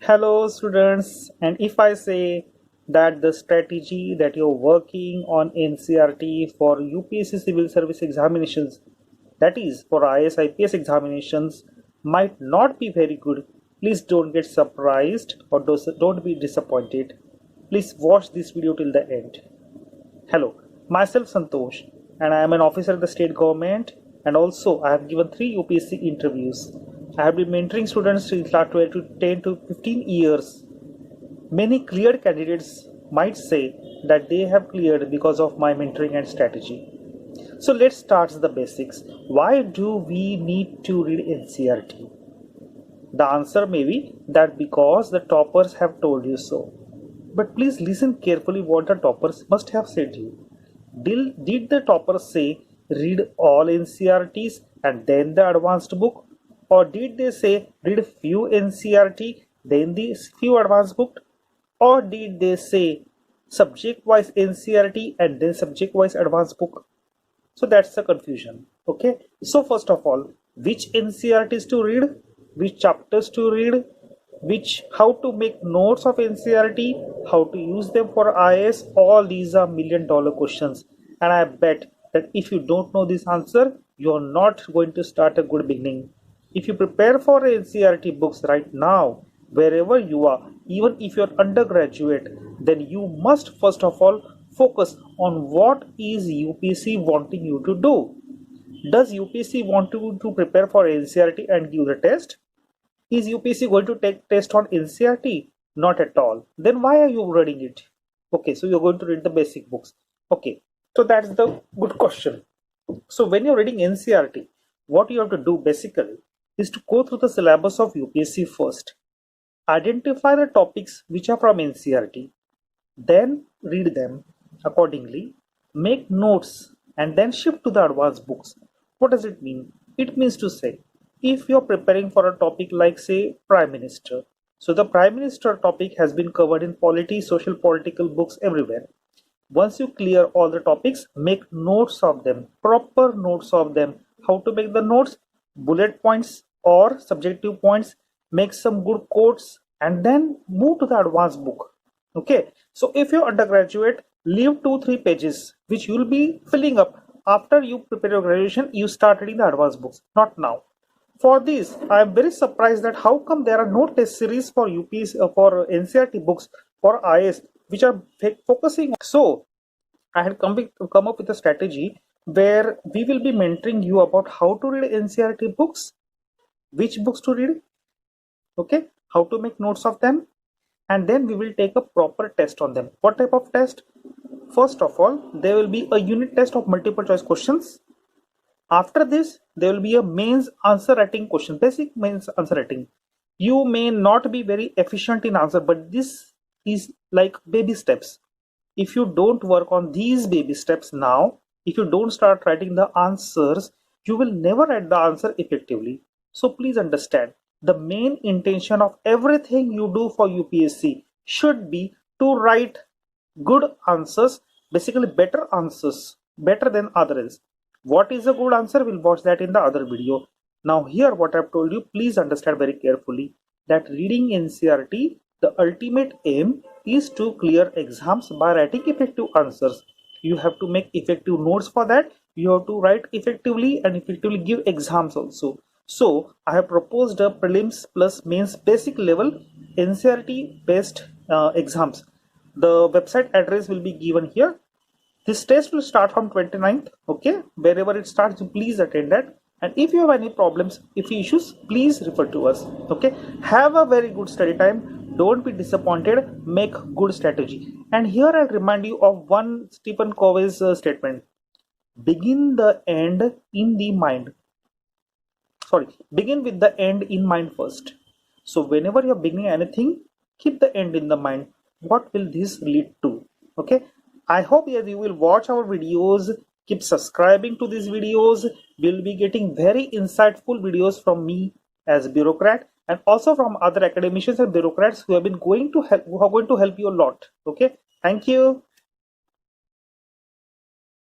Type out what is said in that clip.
Hello students, and if I say that the strategy that you're working on NCERT for UPSC civil service examinations, that is for IAS IPS examinations, might not be very good, please don't get surprised or don't be disappointed. Please watch this video till the end. Hello, myself Santosh, and I am an officer in the state government, and also I have given 3 UPSC interviews. I have been mentoring students since last 12 to 10 to 15 years. Many cleared candidates might say that they have cleared because of my mentoring and strategy. So let's start the basics. Why do we need to read NCERT? The answer may be that because the toppers have told you so. But please listen carefully what the toppers must have said to you. Did the toppers say read all NCERTs and then the advanced book? Or did they say read few NCERT then the few advanced book? Or did they say subject wise NCERT and then subject wise advanced book? So that's the confusion. Okay, so first of all, which NCERTs to read, which chapters to read, how to make notes of NCERT, how to use them for IAS, all these are $1,000,000 questions, and I bet that if you don't know this answer, you're not going to start a good beginning. If you prepare for NCERT books right now, wherever you are, even if you're undergraduate, then you must first of all focus on what is UPSC wanting you to do. Does UPSC want you to prepare for NCERT and give the test? Is UPSC going to take test on NCERT? Not at all. Then why are you reading it? Okay, so you're going to read the basic books. Okay, so that's the good question. So when you're reading NCERT, what you have to do basically is to go through the syllabus of UPSC first. Identify the topics which are from NCERT, then read them accordingly, make notes, and then shift to the advanced books. What does it mean? It means to say, if you're preparing for a topic like say Prime Minister, so the Prime Minister topic has been covered in polity, social political books everywhere. Once you clear all the topics, make notes of them, proper notes of them. How to make the notes? Bullet points or subjective points, make some good quotes, and then move to the advanced book. Okay, so if you're undergraduate, leave 2-3 pages which you'll be filling up after you prepare your graduation. You start reading the advanced books, not now. For this, I am very surprised that how come there are no test series for UPs for NCERT books for IAS which are focusing. So I had come up with a strategy where we will be mentoring you about how to read NCERT books, which books to read, okay, how to make notes of them, and then we will take a proper test on them. What type of test? First of all, there will be a unit test of multiple choice questions. After this, there will be a mains answer writing question, basic mains answer writing. You may not be very efficient in answer, but this is like baby steps. If you don't work on these baby steps now, if you don't start writing the answers, you will never write the answer effectively. So please understand, the main intention of everything you do for UPSC should be to write good answers, basically better answers, better than others. What is a good answer? We'll watch that in the other video. Now here what I've told you, please understand very carefully that reading NCERT, the ultimate aim is to clear exams by writing effective answers. You have to make effective notes for that. You have to write effectively and effectively give exams also. So I have proposed a prelims plus mains basic level NCERT based exams. The website address will be given here. This test will start from 29th. Okay, wherever it starts, please attend that. And if you have any problems, if issues, please refer to us. Okay, have a very good study time. Don't be disappointed. Make good strategy. And here I'll remind you of one Stephen Covey's statement: begin the end in the mind. Sorry, begin with the end in mind first. So whenever you're beginning anything, keep the end in the mind. What will this lead to? Okay, I hope that you will watch our videos, keep subscribing to these videos. We'll be getting very insightful videos from me as a bureaucrat and also from other academicians and bureaucrats who are going to help you a lot. Okay, thank you.